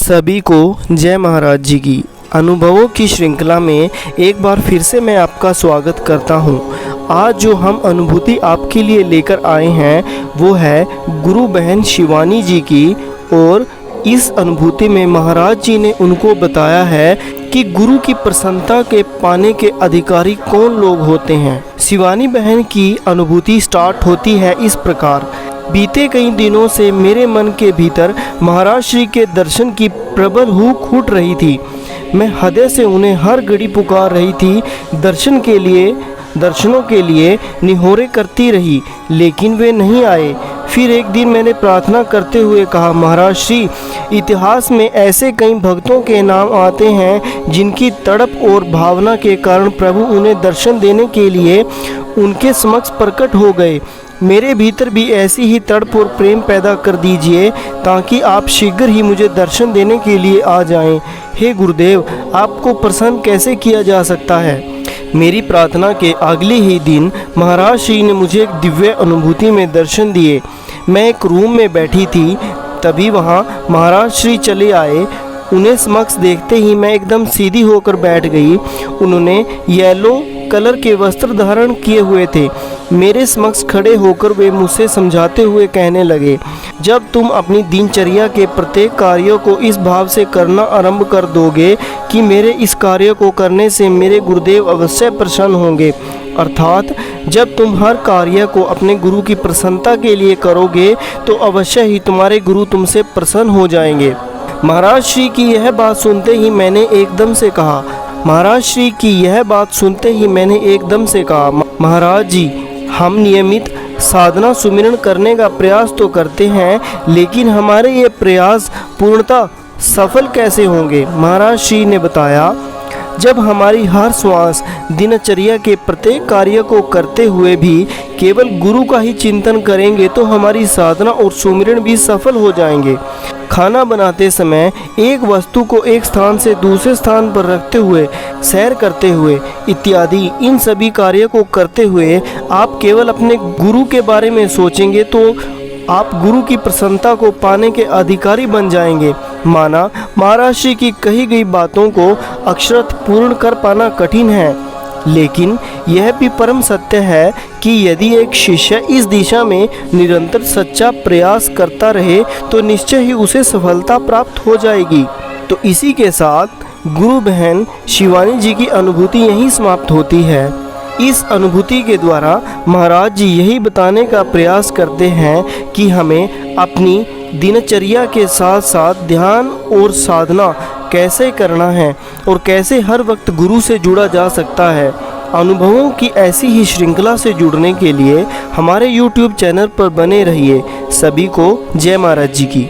सभी को जय महाराज जी की। अनुभवों की श्रृंखला में एक बार फिर से मैं आपका स्वागत करता हूं। आज जो हम अनुभूति आपके लिए लेकर आए हैं वो है गुरु बहन शिवानी जी की। और इस अनुभूति में महाराज जी ने उनको बताया है कि गुरु की प्रसन्नता के पाने के अधिकारी कौन लोग होते हैं। शिवानी बहन की अनुभूति स्टार्ट होती है इस प्रकार। बीते कई दिनों से मेरे मन के भीतर महाराज श्री के दर्शन की प्रबल हुक उठ रही थी। मैं हृदय से उन्हें हर घड़ी पुकार रही थी, दर्शनों के लिए निहोरे करती रही, लेकिन वे नहीं आए। फिर एक दिन मैंने प्रार्थना करते हुए कहा, महाराज श्री, इतिहास में ऐसे कई भक्तों के नाम आते हैं जिनकी तड़प और भावना के कारण प्रभु उन्हें दर्शन देने के लिए उनके समक्ष प्रकट हो गए। मेरे भीतर भी ऐसी ही तड़प और प्रेम पैदा कर दीजिए ताकि आप शीघ्र ही मुझे दर्शन देने के लिए आ जाएं। हे गुरुदेव, आपको प्रसन्न कैसे किया जा सकता है। मेरी प्रार्थना के अगले ही दिन महाराज श्री ने मुझे एक दिव्य अनुभूति में दर्शन दिए। मैं एक रूम में बैठी थी, तभी वहाँ महाराज श्री चले आए। उन्हें समक्ष देखते ही मैं एकदम सीधी होकर बैठ गई। उन्होंने येलो कलर के वस्त्र धारण किए हुए थे। मेरे समक्ष खड़े होकर वे मुझसे समझाते हुए कहने लगे, जब तुम अपनी दिनचर्या के प्रत्येक कार्यों को इस भाव से करना आरंभ कर दोगे कि मेरे इस कार्य को करने से मेरे गुरुदेव अवश्य प्रसन्न होंगे, अर्थात जब तुम हर कार्य को अपने गुरु की प्रसन्नता के लिए करोगे तो अवश्य ही तुम्हारे गुरु तुमसे प्रसन्न हो जाएंगे। महाराज श्री की यह बात सुनते ही मैंने एकदम से कहा, महाराज जी, हम नियमित साधना सुमिरन करने का प्रयास तो करते हैं, लेकिन हमारे ये प्रयास पूर्णतः सफल कैसे होंगे। महाराज श्री ने बताया, जब हमारी हर श्वास दिनचर्या के प्रत्येक कार्य को करते हुए भी केवल गुरु का ही चिंतन करेंगे तो हमारी साधना और सुमिरन भी सफल हो जाएंगे। खाना बनाते समय एक वस्तु को एक स्थान से दूसरे स्थान पर रखते हुए, सैर करते हुए इत्यादि इन सभी कार्यों को करते हुए आप केवल अपने गुरु के बारे में सोचेंगे तो आप गुरु की प्रसन्नता को पाने के अधिकारी बन जाएंगे। माना महाराज श्री की कही गई बातों को अक्षरशः पूर्ण कर पाना कठिन है, लेकिन यह भी परम सत्य है कि यदि एक शिष्य इस दिशा में निरंतर सच्चा प्रयास करता रहे तो निश्चय ही उसे सफलता प्राप्त हो जाएगी। तो इसी के साथ गुरु बहन शिवानी जी की अनुभूति यहीं समाप्त होती है। इस अनुभूति के द्वारा महाराज जी यही बताने का प्रयास करते हैं कि हमें अपनी दिनचर्या के साथ साथ ध्यान और साधना कैसे करना है और कैसे हर वक्त गुरु से जुड़ा जा सकता है। अनुभवों की ऐसी ही श्रृंखला से जुड़ने के लिए हमारे YouTube चैनल पर बने रहिए। सभी को जय महाराज जी की।